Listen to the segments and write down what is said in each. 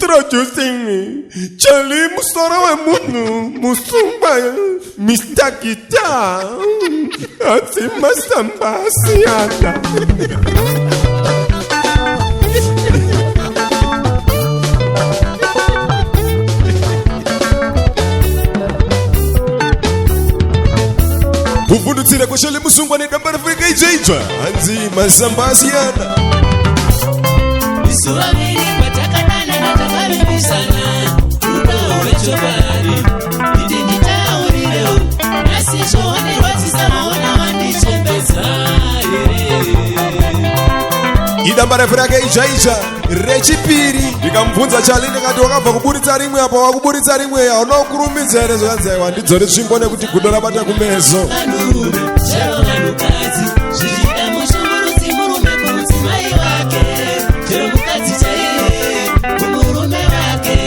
Introducing Charlie Musoro Munu Musumba Mr. Guitar Atima Sambasiana. Uvundutira kwa Charlie Musumba ni dambara fika ijaitwa Anzi Masambasiana. Isuwamiri patakadana natakaribisana Udowechobari Idinditaurirewo Nasichohonerwa tisamaona wandichembeza Idambara fika ijaitwa Rechipiri Ndikamvunza Charlie ndikati wakabva kuburitsa rimwe apa wakuburitsa rimwe ya unokurumidza ere zvanzaiwa ndidzore chimbone kuti gudo rabata kumeso Vanurume, chero vanukadzi Zvichida mushungurudzi murume kumudzimai wake Chero mukadzi chaiye kumurume wake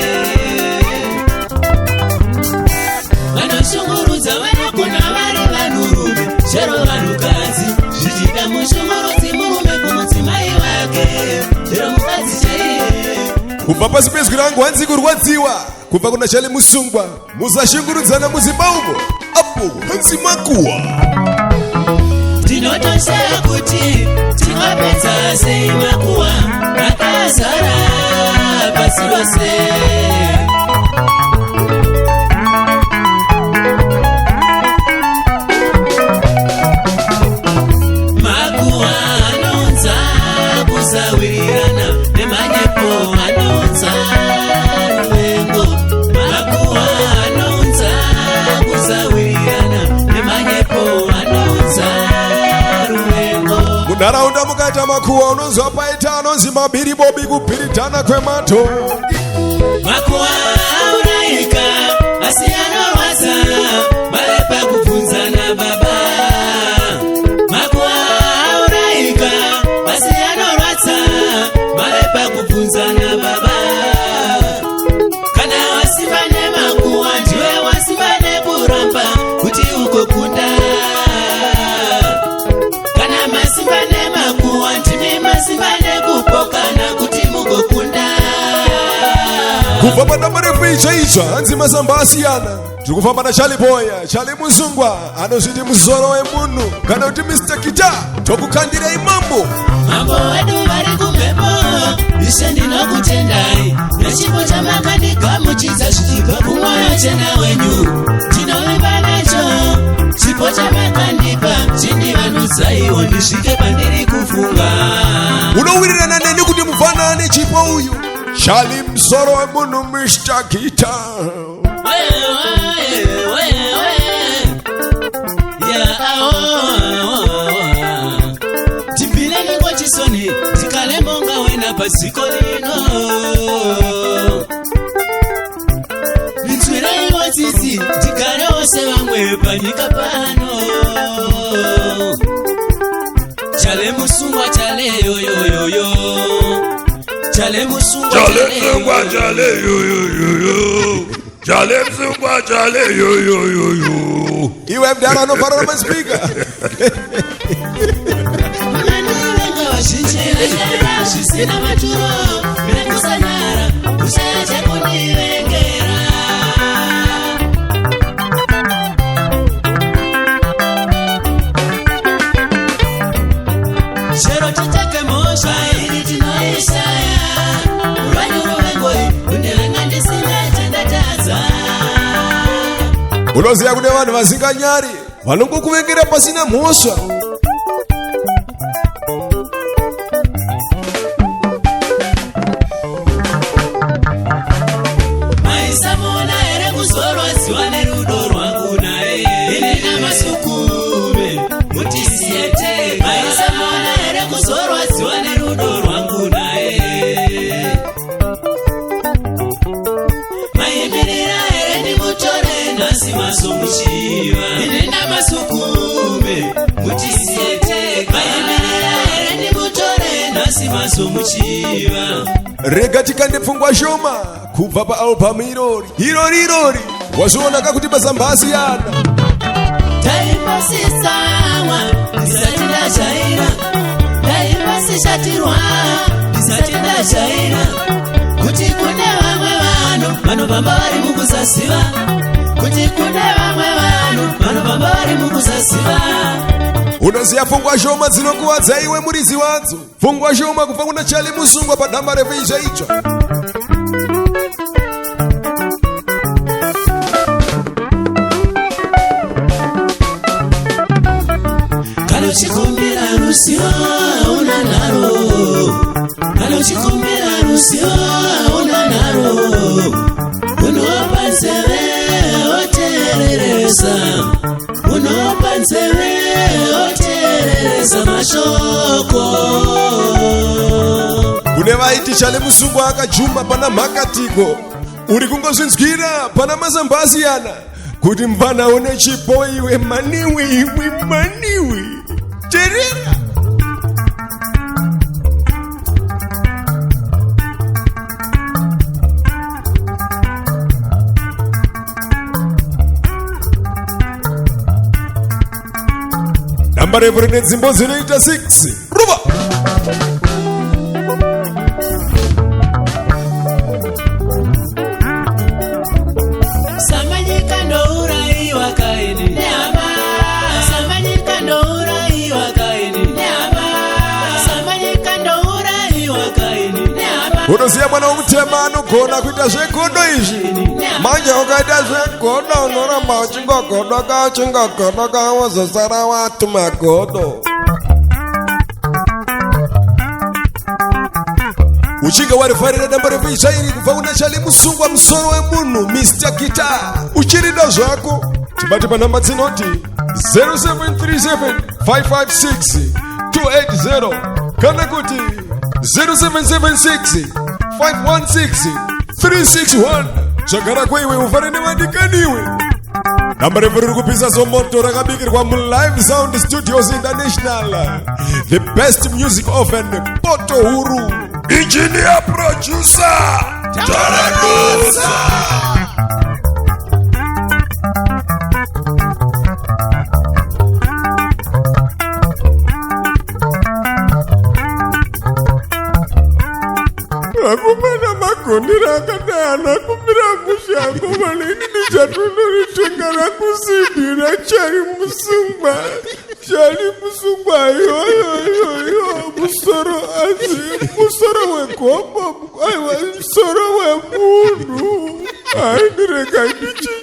Vanoshungurudza vanogona vari vanurume Chero vanukadzi Zvichida mushungurudzi murume kumudzimai wake Chero mukadzi chaiye kubva pasi pezwi rangu hanzi kurwadziwa kubva kuna Charlie Musungwa musashungurudzana muzimba umo apo hanzi makuwa Tinotoshaya kuti tinopedza sei makuwa akazara pasi rose makuwa anonza kusawirirana nemanyepo anonza ruvengo makuwa anonza kusawirirana nemanyepo anonza ruvengo munharaunda mukaita makuwa unonzwa paita anonzi mabhiribobi kubhiritana kwemato makuwa aurayika asi anorwadza mare pakubvunzana baba makuwa aurayika asi anorwadza mare pakubvunzana baba kana wasimba nemakuwa ndiwe wasimba nekuramba kuti ugokunda kana masimba nemakuwa ndimi masimba nekupokana kuti mugokunda kubva padamba refu ichaitsva hanzi masamba asiyana tiri kufamba naCharlie Boya Charlie Musungwa anozviti muzoro wemunhu kana kuti Mr. Guitar tokukandirei mambo mambo wedu vari kumhepo ishe ndinokutendai nechipo chamakandigamuchidza zvichibva kumwoyo chena wenyu ndinovimba nacho chipo chamakandipa chindivanudzaiwo ndisvike pandiri kufunga unowirirana neni kuti mufanane chipo uyu Charlie muzoro wemunhu Mr. Guitar timbile ningochisoni tikalemonga wena pasiko lino rinzwiraiwo tsitsi tikarewo sevamwe panyika pano Charlie Musungwa Charlie yoyoyoyo Charlie Musungwa Charlie yoyoyoyo Charlie Musungwa Charlie yoyoyoyo iwe mdala unofanana maspika Mananga wazhinjira zvisina maturo nekusanyara kushaya chekundirengera chero titeke mhosva iri tinoishaya rwanyu ruvengoi kundivenga ndisingatendetadza unoziva kune vanhu vasinganyari vanongokuvengera pasina mhosva maisamona here kuzorwadziwa nerudo rwangu naye inena masukume mutisiete maisamona here kuzorwadziwa nerudo rwangu naye maimirira here ndimutore nhasi masomuchiva inena masukume mutisiete maimirira here ndimutore nhasi masomuchiva rega tikandipfungwa shoma kubva paalbhamu irori wazvionaka kuti masamba asiyana taipasisawa ndisati ndajaira taipasishatirwa ndisati ndajaira kuti kune vanofamba vari mukusasiva kuti kune vamwe vanhu vanofamba vari mukusasiva. Unoziya pfungwa shoma dzinokuwadza iwe muridzi wadzo, pfungwa shoma kubva kuna Charlie Musungwa padamba revicha icho. Kana uchikumbira ruzivo hauna naro, kana uchikumbira ruzivo hauna naro, unopa nzeve woteereresa, unopa nzeve woteereresa mashoko. Kune vaiti Charlie Musungwa akajuma pana makatiko, uri kungozvinzwira pana mazamba asiyana kuti mbana une chipo iwe maniwi terera. Namba refu rine dzimbo dzinoita 6 ruba. Samanyika ndouraiwa Kaini neama, Samanyika ndouraiwa Kaini neama, Samanyika ndouraiwa Kaini neama. Unoziya mwana womutema anogona kuita zvegodo izvi. Manje ukaita zvegodo unoramba uchingogodoka wozosara watu magodo. Uchinga warifarira damba revicha iri kubva kuna Charlie Musungwa musoro wemunhu Mr. Guitar. Uchirida zvako tibati panhamba dzinoti 0737 556 280 kana kuti 0776 516 361. Zvagara kweiwe ufare nevadikaniwe. Damba refu riri kupisa somoto rakabikirwa muLive Sound Studios International, the best music oven poto huru. Engineer producer Taradusa. Akumana makondira akadana kumira kushango malini nichatunduri chengara kusidira Charlie Musungwa. Charlie Musungwa yo musoro azi musoro wegobo aiwa musoro wemunhu. Ai ndireka ndichi